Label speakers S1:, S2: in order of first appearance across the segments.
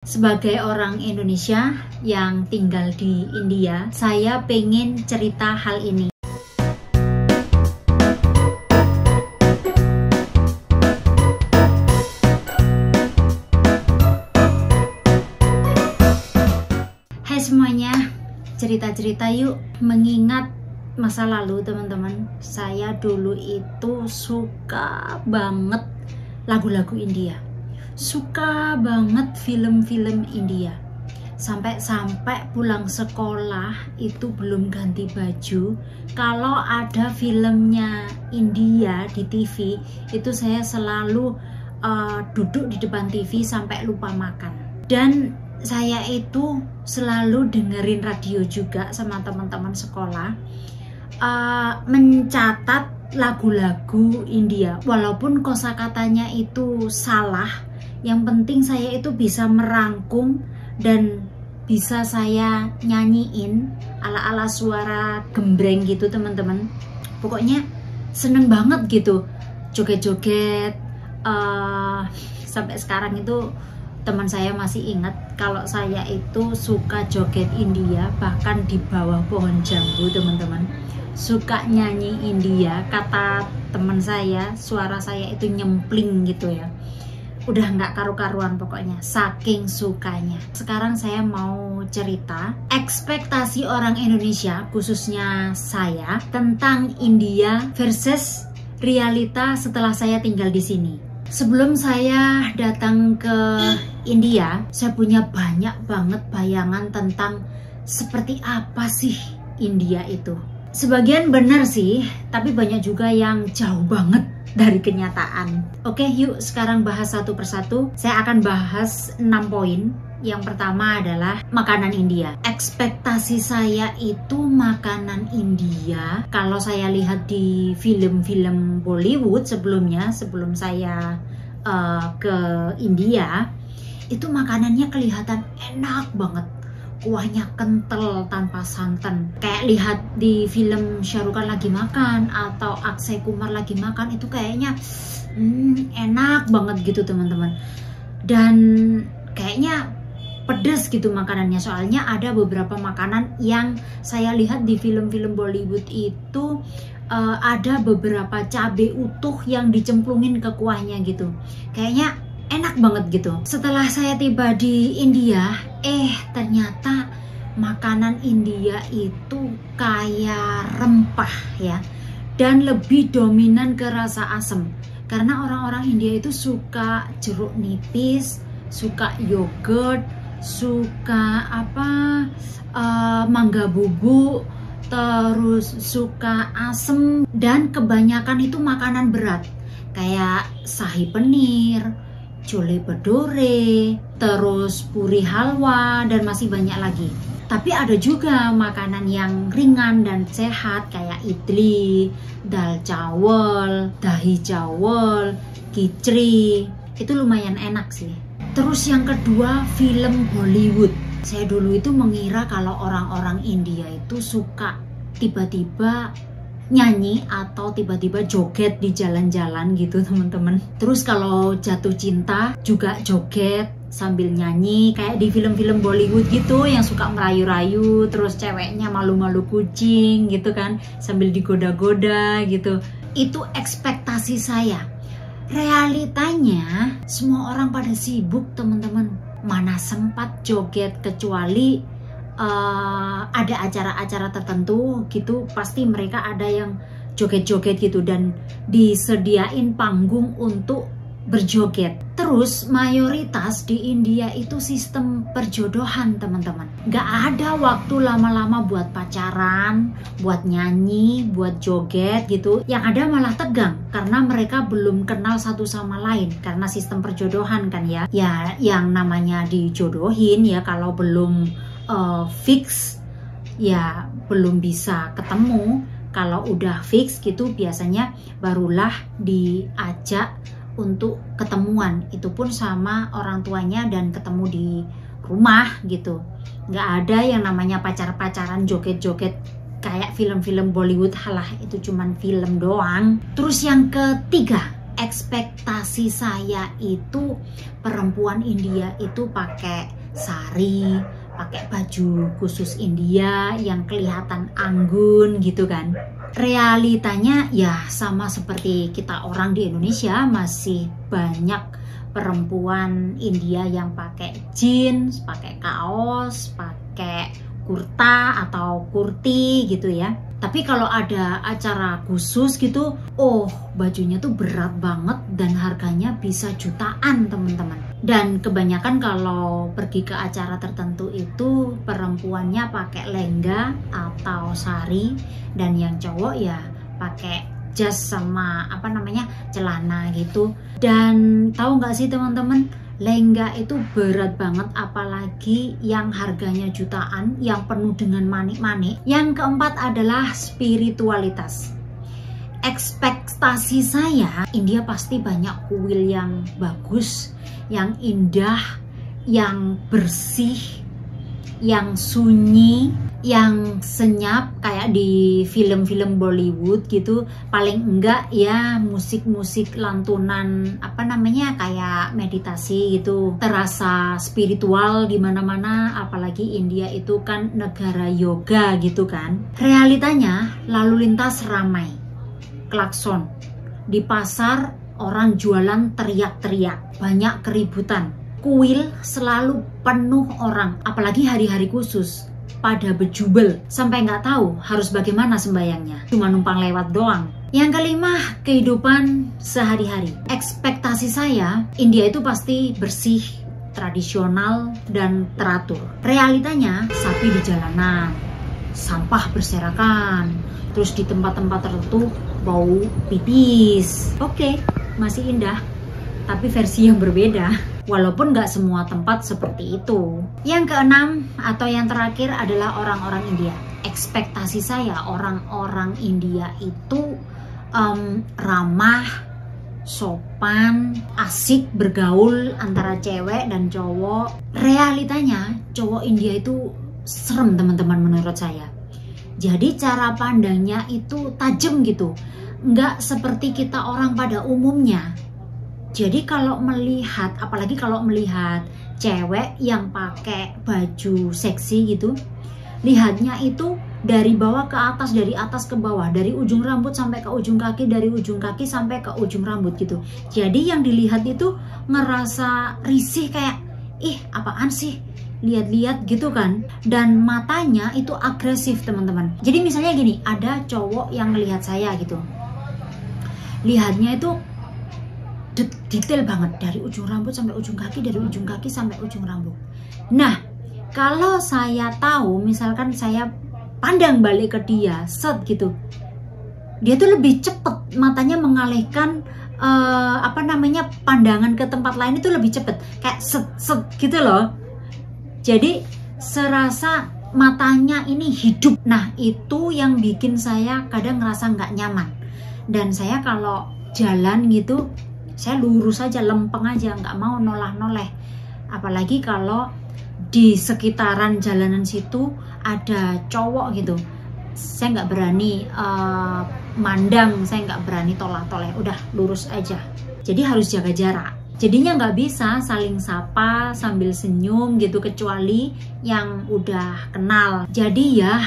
S1: Sebagai orang Indonesia yang tinggal di India, saya pengen cerita hal ini. Hai semuanya, cerita-cerita yuk. Mengingat masa lalu teman-teman, saya dulu itu suka banget lagu-lagu India, suka banget film-film India, sampai pulang sekolah itu belum ganti baju, kalau ada filmnya India di TV itu saya selalu duduk di depan TV sampai lupa makan. Dan saya itu selalu dengerin radio juga sama teman-teman sekolah, mencatat lagu-lagu India, walaupun kosakatanya itu salah, yang penting saya itu bisa merangkum dan bisa saya nyanyiin ala-ala suara gembreng gitu teman-teman. Pokoknya seneng banget gitu, joget-joget. Sampai sekarang itu teman saya masih ingat kalau saya itu suka joget India, bahkan di bawah pohon jambu teman-teman. Suka nyanyi India, kata teman saya, suara saya itu nyempling gitu ya. Udah nggak karu-karuan pokoknya, saking sukanya. Sekarang saya mau cerita ekspektasi orang Indonesia, khususnya saya, tentang India versus realita setelah saya tinggal di sini. Sebelum saya datang ke India, saya punya banyak banget bayangan tentang seperti apa sih India itu. Sebagian benar sih, tapi banyak juga yang jauh banget dari kenyataan. Oke, yuk sekarang bahas satu persatu. Saya akan bahas 6 poin. Yang pertama adalah makanan India. Ekspektasi saya itu makanan India, kalau saya lihat di film-film Bollywood sebelumnya, sebelum saya ke India, itu makanannya kelihatan enak banget. Kuahnya kental tanpa santan. Kayak lihat di film Shah Rukh Khan lagi makan atau Akshay Kumar lagi makan, itu kayaknya enak banget gitu teman-teman. Dan kayaknya pedas gitu makanannya. Soalnya ada beberapa makanan yang saya lihat di film-film Bollywood itu ada beberapa cabai utuh yang dicemplungin ke kuahnya gitu. Kayaknya enak banget gitu. Setelah saya tiba di India, ternyata makanan India itu kaya rempah ya, dan lebih dominan ke rasa asam. Karena orang-orang India itu suka jeruk nipis, suka yogurt, suka mangga bubuk, terus suka asem, dan kebanyakan itu makanan berat kayak sahi penir, chole bhature, terus puri halwa, dan masih banyak lagi. Tapi ada juga makanan yang ringan dan sehat kayak idli, dal chawal, dahi chawal, khichdi. Itu lumayan enak sih. Terus yang kedua, film Bollywood. Saya dulu itu mengira kalau orang-orang India itu suka tiba-tiba nyanyi atau tiba-tiba joget di jalan-jalan gitu teman-teman. Terus kalau jatuh cinta juga joget sambil nyanyi kayak di film-film Bollywood gitu, yang suka merayu-rayu, terus ceweknya malu-malu kucing gitu kan, sambil digoda-goda gitu. Itu ekspektasi saya. Realitanya semua orang pada sibuk teman-teman, mana sempat joget, kecuali ada acara-acara tertentu gitu, pasti mereka ada yang joget-joget gitu dan disediain panggung untuk berjoget. Terus mayoritas di India itu sistem perjodohan teman-teman. Gak ada waktu lama-lama buat pacaran, buat nyanyi, buat joget gitu. Yang ada malah tegang karena mereka belum kenal satu sama lain karena sistem perjodohan kan ya. Ya yang namanya dijodohin ya, kalau belum fix ya belum bisa ketemu. Kalau udah fix gitu biasanya barulah diajak untuk ketemuan, itu pun sama orang tuanya dan ketemu di rumah gitu. Nggak ada yang namanya pacar-pacaran joget-joget kayak film-film Bollywood. Halah, itu cuman film doang. Terus yang ketiga, ekspektasi saya itu perempuan India itu pakai sari, pakai baju khusus India yang kelihatan anggun gitu kan. Realitanya ya sama seperti kita orang di Indonesia, masih banyak perempuan India yang pakai jeans, pakai kaos, pakai kurta atau kurti gitu ya. Tapi kalau ada acara khusus gitu, oh bajunya tuh berat banget dan harganya bisa jutaan teman-teman. Dan kebanyakan kalau pergi ke acara tertentu itu perempuannya pakai lengga atau sari, dan yang cowok ya pakai jas sama celana gitu. Dan tahu nggak sih teman-teman, lengga itu berat banget, apalagi yang harganya jutaan, yang penuh dengan manik-manik. Yang keempat adalah spiritualitas. Ekspektasi saya, India pasti banyak kuil yang bagus, yang indah, yang bersih, yang sunyi, yang senyap kayak di film-film Bollywood gitu. Paling enggak ya musik-musik lantunan kayak meditasi gitu, terasa spiritual di mana-mana. Apalagi India itu kan negara yoga gitu kan. Realitanya lalu lintas ramai, klakson di pasar, orang jualan teriak-teriak, banyak keributan. Kuil selalu penuh orang, apalagi hari-hari khusus, pada bejubel sampai nggak tahu harus bagaimana sembayangnya, cuma numpang lewat doang. Yang kelima, kehidupan sehari-hari. Ekspektasi saya, India itu pasti bersih, tradisional, dan teratur. Realitanya, sapi di jalanan, sampah berserakan, terus di tempat-tempat tertentu bau pipis. Oke, masih indah, tapi versi yang berbeda. Walaupun nggak semua tempat seperti itu. Yang keenam atau yang terakhir adalah orang-orang India. Ekspektasi saya orang-orang India itu ramah, sopan, asik bergaul antara cewek dan cowok. Realitanya cowok India itu serem teman-teman menurut saya. Jadi cara pandangnya itu tajam gitu, nggak seperti kita orang pada umumnya. Jadi kalau melihat, apalagi kalau melihat cewek yang pakai baju seksi gitu, lihatnya itu dari bawah ke atas, dari atas ke bawah, dari ujung rambut sampai ke ujung kaki, dari ujung kaki sampai ke ujung rambut gitu. Jadi yang dilihat itu ngerasa risih, kayak ih apaan sih, lihat-lihat gitu kan. Dan matanya itu agresif teman-teman. Jadi misalnya gini, ada cowok yang ngelihat saya gitu, lihatnya itu detail banget, dari ujung rambut sampai ujung kaki, dari ujung kaki sampai ujung rambut. Nah, kalau saya tahu, misalkan saya pandang balik ke dia, set gitu, dia tuh lebih cepet matanya mengalihkan pandangan ke tempat lain itu lebih cepet, kayak set gitu loh. Jadi serasa matanya ini hidup. Nah, itu yang bikin saya kadang ngerasa nggak nyaman. Dan saya kalau jalan gitu, saya lurus aja, lempeng aja, nggak mau nolah-noleh. Apalagi kalau di sekitaran jalanan situ ada cowok gitu, saya nggak berani mandang, saya nggak berani tolah-toleh, udah lurus aja. Jadi harus jaga jarak. Jadinya nggak bisa saling sapa sambil senyum gitu, kecuali yang udah kenal. Jadi ya,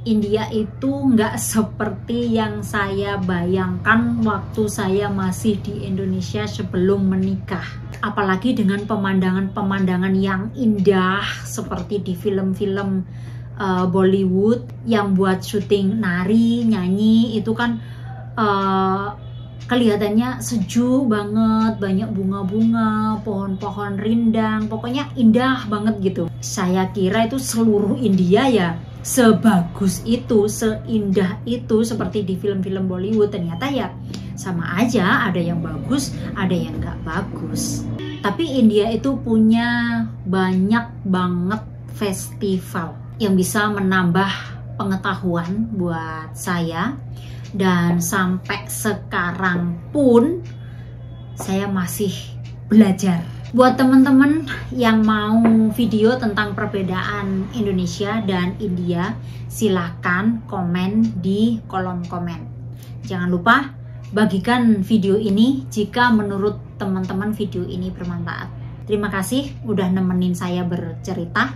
S1: India itu nggak seperti yang saya bayangkan waktu saya masih di Indonesia sebelum menikah. Apalagi dengan pemandangan-pemandangan yang indah seperti di film-film Bollywood yang buat syuting nari, nyanyi, itu kan kelihatannya sejuk banget, banyak bunga-bunga, pohon-pohon rindang, pokoknya indah banget gitu. Saya kira itu seluruh India ya sebagus itu, seindah itu seperti di film-film Bollywood. Ternyata ya sama aja, ada yang bagus, ada yang nggak bagus. Tapi India itu punya banyak banget festival yang bisa menambah pengetahuan buat saya. Dan sampai sekarang pun saya masih belajar. Buat teman-teman yang mau video tentang perbedaan Indonesia dan India, silahkan komen di kolom komen. Jangan lupa bagikan video ini jika menurut teman-teman video ini bermanfaat. Terima kasih udah nemenin saya bercerita.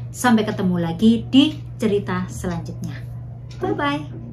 S1: Sampai ketemu lagi di cerita selanjutnya. Bye-bye.